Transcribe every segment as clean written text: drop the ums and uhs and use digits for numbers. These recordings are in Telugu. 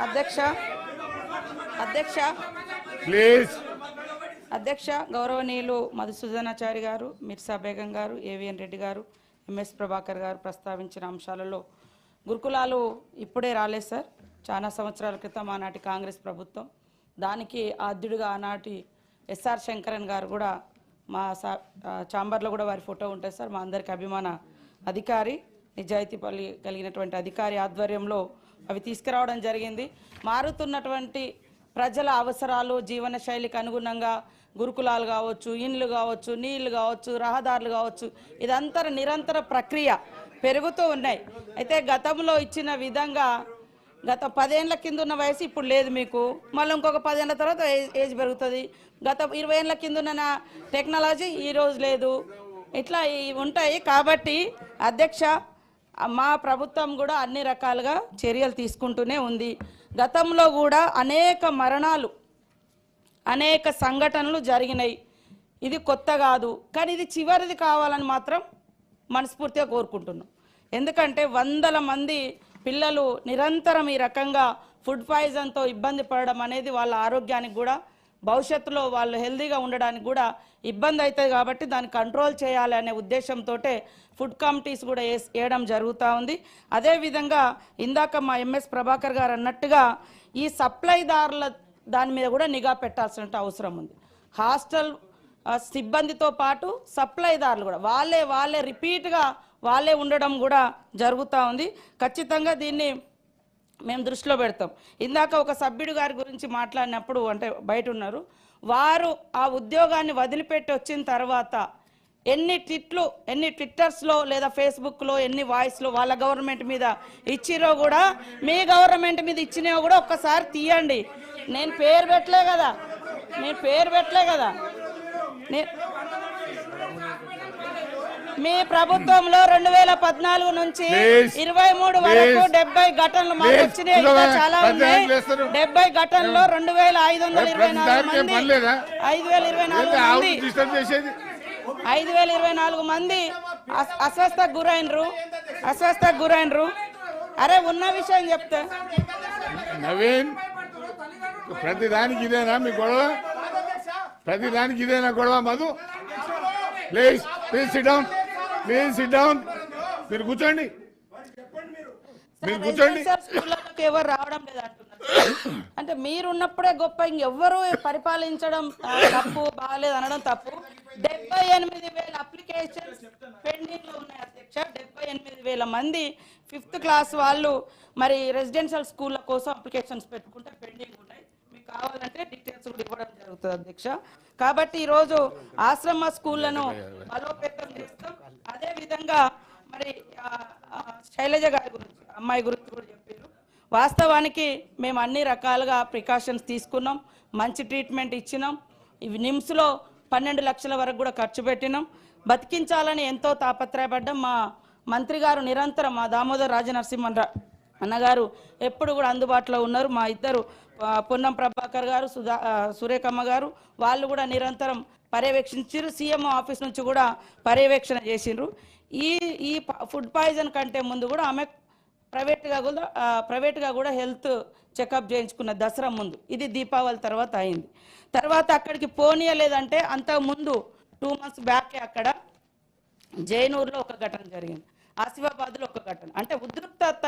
అధ్యక్ష అధ్యక్ష ప్లీజ్ అధ్యక్ష గౌరవనీయులు మధుసూదనాచారి గారు, మిర్సా బేగం గారు, ఏవిఎన్ రెడ్డి గారు, ఎంఎస్ ప్రభాకర్ గారు ప్రస్తావించిన అంశాలలో గురుకులాలు ఇప్పుడే రాలేదు సార్. చాలా సంవత్సరాల క్రితం ఆనాటి కాంగ్రెస్ ప్రభుత్వం, దానికి ఆద్యుడిగా ఆనాటి ఎస్ఆర్ శంకరన్ గారు కూడా మా ఛాంబర్లో కూడా వారి ఫోటో ఉంటుంది సార్. మా అందరికి అభిమాన అధికారి, నిజాయితీ కలిగినటువంటి అధికారి ఆధ్వర్యంలో అవి తీసుకురావడం జరిగింది. మారుతున్నటువంటి ప్రజల అవసరాలు, జీవన శైలికి అనుగుణంగా గురుకులాలు కావచ్చు, ఇండ్లు కావచ్చు, నీళ్లు కావచ్చు, రహదారులు కావచ్చు, ఇదంతా నిరంతర ప్రక్రియ పెరుగుతూ ఉన్నాయి. అయితే గతంలో ఇచ్చిన విధంగా గత 10 ఏళ్ల కింద ఉన్న వయసు ఇప్పుడు లేదు మీకు, మళ్ళీ ఇంకొక 10 ఏళ్ల తర్వాత ఏజ్ పెరుగుతుంది. గత 20 ఏళ్ల కింద ఉన్న టెక్నాలజీ ఈరోజు లేదు, ఇట్లా ఉంటాయి. కాబట్టి అధ్యక్ష, మా ప్రభుత్వం కూడా అన్ని రకాలుగా చర్యలు తీసుకుంటూనే ఉంది. గతంలో కూడా అనేక మరణాలు, అనేక సంఘటనలు జరిగినాయి. ఇది కొత్త కాదు, కానీ ఇది చివరిది కావాలని మాత్రం మనస్ఫూర్తిగా కోరుకుంటున్నాం. ఎందుకంటే వందల మంది పిల్లలు నిరంతరం ఈ రకంగా ఫుడ్ పాయిజన్తో ఇబ్బంది పడడం అనేది వాళ్ళ ఆరోగ్యానికి కూడా, భవిష్యత్తులో వాళ్ళు హెల్తీగా ఉండడానికి కూడా ఇబ్బంది అవుతుంది. కాబట్టి దాన్ని కంట్రోల్ చేయాలి అనే ఉద్దేశంతో ఫుడ్ కమిటీస్ కూడా వేయడం జరుగుతూ ఉంది. అదేవిధంగా ఇందాక మా ఎంఎస్ ప్రభాకర్ గారు అన్నట్టుగా ఈ సప్లైదారుల దాని మీద కూడా నిఘా పెట్టాల్సిన అవసరం ఉంది. హాస్టల్ సిబ్బందితో పాటు సప్లైదారులు కూడా వాళ్ళే రిపీట్గా వాళ్ళే ఉండడం కూడా జరుగుతూ ఉంది. ఖచ్చితంగా దీన్ని మేము దృష్టిలో పెడతాం. ఇందాక ఒక సభ్యుడు గారి గురించి మాట్లాడినప్పుడు, అంటే బయట ఉన్నారు, వారు ఆ ఉద్యోగాన్ని వదిలిపెట్టి వచ్చిన తర్వాత ఎన్ని ట్విట్టర్స్లో లేదా ఫేస్బుక్లో ఎన్ని వాయిస్లో వాళ్ళ గవర్నమెంట్ మీద ఇచ్చిరో కూడా, మీ గవర్నమెంట్ మీద ఇచ్చినవో కూడా ఒక్కసారి తీయండి. నేను పేరు పెట్టలే కదా, మీ ప్రభుత్వంలో 2014 నుంచి 23 వరకు 70 ఘటనలు మాకు వచ్చినాయి. చాలా ఉన్నాయి. 70 ఘటనలో 5,024 మంది అస్వస్థకు గురైనరు. అరే ఉన్న విషయం చెప్తే నవీన్, ప్రతిదానికి ఇదేనా మీ గొడవ? ప్రతిదానికి ఇదేనా గొడవ? Madhu, please SIT down. మీరు కూర్చోండి. ఎవరు రావడం లేదు అంటున్నారు. అంటే మీరున్నప్పుడే గొప్ప, ఇంకెవ్వరు పరిపాలించడం తప్పు, బాగాలేదు అనడం తప్పు. 78,000 అప్లికేషన్స్ పెండింగ్ లో ఉన్నాయి అధ్యక్ష. 78,000 మంది 5th క్లాస్ వాళ్ళు మరి రెసిడెన్షియల్ స్కూళ్ళ కోసం అప్లికేషన్స్ పెట్టుకుంటే పెండింగ్ ఉన్నాయి. మీకు కావాలంటే డీటెయిల్స్ కూడా ఇవ్వడం జరుగుతుంది అధ్యక్ష. కాబట్టి ఈరోజు ఆశ్రమ స్కూళ్లను బలోపేతం చేస్తాం. అదేవిధంగా మరి శైలజ గారి గురించి, అమ్మాయి గురించి కూడా చెప్పారు. వాస్తవానికి మేము అన్ని రకాలుగా ప్రికాషన్స్ తీసుకున్నాం, మంచి ట్రీట్మెంట్ ఇచ్చినాం. ఇవి నిమ్స్లో 12 లక్షల వరకు కూడా ఖర్చు పెట్టినాం. బతికించాలని ఎంతో తాపత్రయపడ్డాం. మా మంత్రి గారు నిరంతరం, మా దామోదర్ రాజనరసింహన్ అన్నగారు ఎప్పుడు కూడా అందుబాటులో ఉన్నారు. మా ఇద్దరు పొన్నం ప్రభాకర్ గారు, సురేఖమ్మ గారు, వాళ్ళు కూడా నిరంతరం పర్యవేక్షించారు. సీఎం ఆఫీస్ నుంచి కూడా పర్యవేక్షణ చేసిండ్రు. ఈ ఫుడ్ పాయిజన్ కంటే ముందు కూడా ఆమె ప్రైవేట్గా కూడా హెల్త్ చెకప్ చేయించుకున్న దసరా ముందు. ఇది దీపావళి తర్వాత అయింది. తర్వాత అక్కడికి పోనీయలేదంటే అంతకుముందు 2 months బ్యాకే అక్కడ జైనూరులో ఒక ఘటన జరిగింది, ఆసిఫాబాద్లో ఒక ఘటన. అంటే ఉద్రిక్తత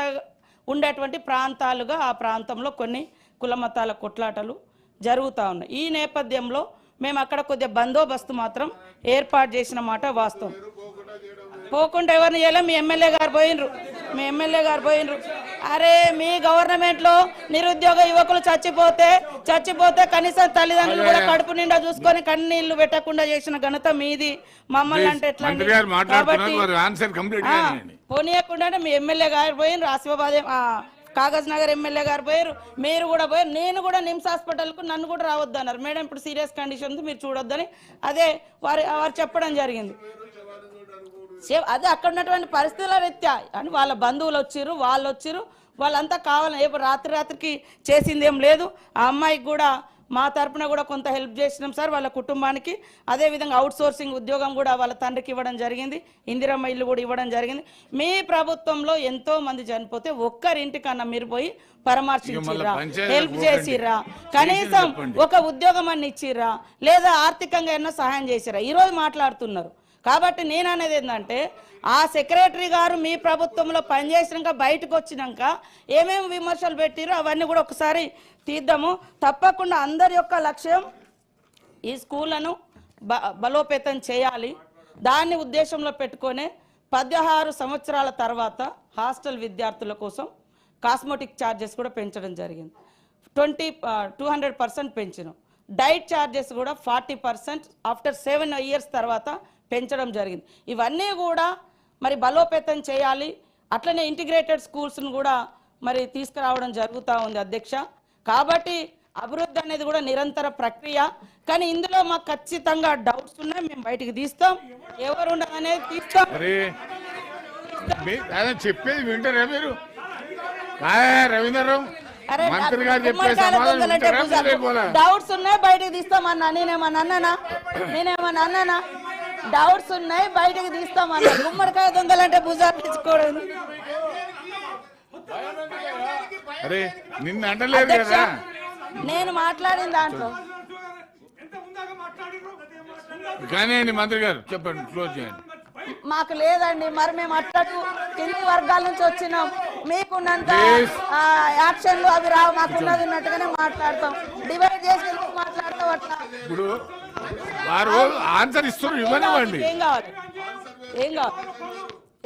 ఉండేటువంటి ప్రాంతాలుగా ఆ ప్రాంతంలో కొన్ని కులమతాల కొట్లాటలు జరుగుతూ ఉన్నాయి. ఈ నేపథ్యంలో మేము అక్కడ కొద్దిగా బందోబస్తు మాత్రం ఏర్పాటు చేసిన మాట వాస్తవం. పోకుండా ఎవరిని చేయాలి? మీ ఎమ్మెల్యే గారు పోయినరు. అరే, మీ గవర్నమెంట్లో నిరుద్యోగ యువకులు చచ్చిపోతే కనీసం తల్లిదండ్రులు కూడా కడుపు నిండా చూసుకొని కన్నీళ్లు పెట్టకుండా చేసిన ఘనత మీది. మమ్మల్ని అంటే ఎట్లా? పోనీయకుండా మీ ఎమ్మెల్యే గారు పోయినరు, ఆసిఫాబాద్ కాగజ్ నగర్ ఎమ్మెల్యే గారు పోయారు, మీరు కూడా పోయారు. నేను కూడా నిమ్స్ హాస్పిటల్కు నన్ను కూడా రావద్దు అన్నారు. మేడం ఇప్పుడు సీరియస్ కండిషన్ మీరు చూడొద్దని అదే వారు చెప్పడం జరిగింది. అదే అక్కడ ఉన్నటువంటి పరిస్థితుల రీత్యా అని వాళ్ళ బంధువులు వాళ్ళు వచ్చిర్రు, వాళ్ళంతా కావాలని రాత్రికి చేసింది ఏం లేదు. ఆ అమ్మాయికి కూడా మా తరపున కూడా కొంత హెల్ప్ చేసినాం సార్ వాళ్ళ కుటుంబానికి. అదేవిధంగా అవుట్ సోర్సింగ్ ఉద్యోగం కూడా వాళ్ళ తండ్రికి ఇవ్వడం జరిగింది, ఇందిరమ్మ ఇల్లు కూడా ఇవ్వడం జరిగింది. మీ ప్రభుత్వంలో ఎంతో మంది చనిపోతే ఒక్కరింటికన్నా మీరు పోయి పరామర్శించిర్రా, హెల్ప్ చేసిర్రా, కనీసం ఒక ఉద్యోగం అన్ని ఇచ్చిర్రా, లేదా ఆర్థికంగా ఏమన్నా సహాయం చేసిర్రా? ఈరోజు మాట్లాడుతున్నారు. కాబట్టి నేను అనేది ఏంటంటే ఆ సెక్రటరీ గారు మీ ప్రభుత్వంలో పనిచేసినాక బయటకు వచ్చినాక ఏమేమి విమర్శలు పెట్టిరో అవన్నీ కూడా ఒకసారి తీద్దాము. తప్పకుండా అందరి యొక్క లక్ష్యం ఈ స్కూళ్లను బలోపేతం చేయాలి. దాన్ని ఉద్దేశంలో పెట్టుకొని 16 సంవత్సరాల తర్వాత హాస్టల్ విద్యార్థుల కోసం కాస్మెటిక్ ఛార్జెస్ కూడా పెంచడం జరిగింది. 200% పెంచినాం. డైట్ ఛార్జెస్ కూడా 40% ఆఫ్టర్ 7 years తర్వాత పెంచడం జరిగింది. ఇవన్నీ కూడా మరి బలోపేతం చేయాలి. అట్లనే ఇంటిగ్రేటెడ్ స్కూల్స్ను కూడా మరి తీసుకురావడం జరుగుతూ ఉంది అధ్యక్ష. కాబట్టి అభివృద్ధి అనేది కూడా నిరంతర ప్రక్రియ. కానీ ఇందులో మాకు ఖచ్చితంగా డౌట్స్ ఉన్నాయి, మేము బయటికి తీస్తాం. ఎవరు ఉండదనేది తీస్తాం. చెప్పేది వింటారా మీరు? రవీంద్రరావు అరే మంత్రి గారు చెప్పే డౌట్స్ ఉన్నాయి బయటికి తీస్తామన్నా. నేనేమన్నా అన్నానా? డౌట్స్ ఉన్నాయి బయటికి తీస్తామన్నా. గుమ్మడికాయ దొంగలంటే భుజాలు తెచ్చుకోవడం. అరే నిన్ను అంటలేదు కదా నేను మాట్లాడిన దాంట్లో. కానీ మంత్రి గారు చెప్పండి, క్లోజ్ చేయండి. మాకు లేదండి, మరి మేము అట్టకు కింది వర్గాల నుంచి వచ్చినాం. మీకున్నంత యాక్షన్లు అవి రావు, మాకున్నది ఉన్నట్టుగానే మాట్లాడతాం. డివైడ్ చేసి మాట్లాడతాం అట్లా. ఇప్పుడు వారు ఆన్సర్ ఇస్తున్నారు, ఇవ్వనివ్వండి. ఏం కావాలి? ఏం కావాలి?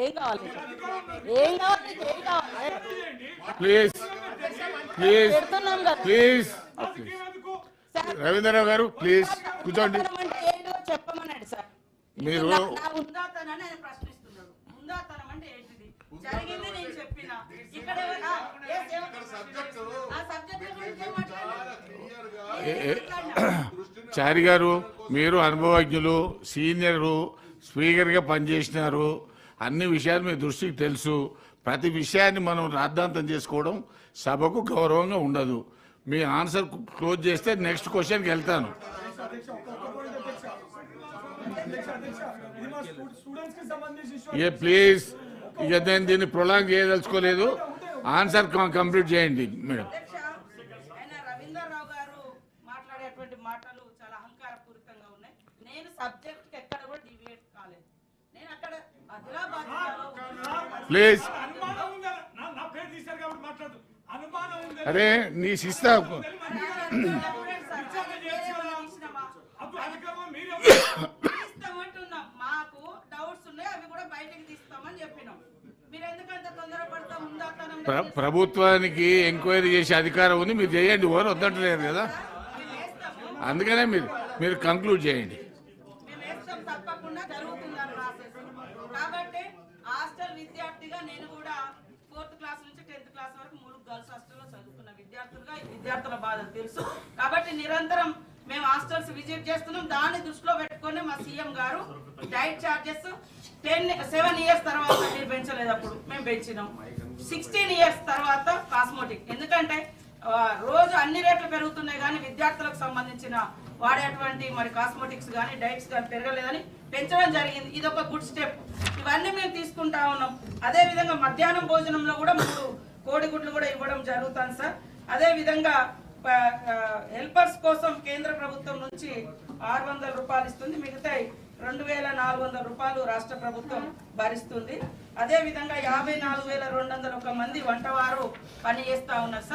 ఏం కావాలి? ఏం కావాలి? ఏం కావాలి? ప్లీజ్ ప్లీజ్ పెడుతున్నాం కదా. ప్లీజ్ రవీంద్రరావు గారు ప్లీజ్ కూర్చోండి. చెప్పమన్నాడు సార్. మీరు ఉందాతనని ఆయన ప్రశ్నిస్తున్నాడు. ఉందాతనం అంటే ఏంటిది? జరిగింది నేను చెప్పిన. ఇక్కడ చారి గారు మీరు అనుభవజ్ఞులు, సీనియరు, స్పీకర్గా పనిచేసినారు. అన్ని విషయాలు మీ దృష్టికి తెలుసు. ప్రతి విషయాన్ని మనం రాద్ధాంతం చేసుకోవడం సభకు గౌరవంగా ఉండదు. మీ ఆన్సర్ క్లోజ్ చేస్తే నెక్స్ట్ క్వశ్చన్కి వెళ్తాను. ప్లీజ్ ఇక నేను దీన్ని ప్రొలాంగ్ చేయదలుచుకోలేదు. ఆన్సర్ కంప్లీట్ చేయండి మేడం. రవీంద్రరావు గారు మాట్లాడేటువంటి మాటలు చాలా అహంకారపూరితంగా ఉన్నాయి. నేను సబ్జెక్ట్ ఎక్కడ కూడా డివియేట్ కాలేదు. నేను అక్కడ ప్లీజ్ అరే నీ శిస్తా మాకు డౌట్స్ ఉన్నాయి, అవి కూడా బయటకు తీస్తామని చెప్పినాం. మీరు ఎందుకంత తొందరపడతా ఉందా? ప్రభుత్వానికి ఎంక్వైరీ చేసే అధికారం ఉంది, మీరు చేయండి. ఎవరు వద్దంటలేరు కదా, అందుకనే మీరు కంక్లూడ్ చేయండి. తప్పకుండా జరుగుతుందని ప్రాసెస్. కాబట్టి హాస్టల్ విద్యార్థిగా నేను కూడా 4th క్లాస్ నుంచి 10th క్లాస్ వరకు 3 గర్ల్స్ హాస్టల్లో చదువుకున్న విద్యార్థుల బాధలు తెలుసు. కాబట్టి నిరంతరం మేము హాస్టల్స్ విజిట్ చేస్తున్నాం. దాన్ని దృష్టిలో పెట్టుకొని మా సీఎం గారు డైట్ ఛార్జెస్ 7 years తర్వాత మీరు పెంచలేదు, అప్పుడు మేము పెంచినాం. 16 years తర్వాత కాస్మెటిక్. ఎందుకంటే రోజు అన్ని రేట్లు పెరుగుతున్నాయి కానీ విద్యార్థులకు సంబంధించిన వాడేటువంటి మరి కాస్మెటిక్స్ కానీ డైట్స్ కానీ పెరగలేదని పెంచడం జరిగింది. ఇది ఒక గుడ్ స్టెప్. ఇవన్నీ మేము తీసుకుంటా ఉన్నాం. అదే విధంగా మధ్యాహ్నం భోజనంలో కూడా 3 కోడిగుడ్లు కూడా ఇవ్వడం జరుగుతుంది సార్. అదే విధంగా హెల్పర్స్ కోసం కేంద్ర ప్రభుత్వం నుంచి 600 రూపాయలు ఇస్తుంది. మిగతా 2400 రూపాయలు రాష్ట్ర ప్రభుత్వం భరిస్తుంది. అదే విధంగా 54,201 మంది వంటవారు పని చేస్తా ఉన్నారు సార్.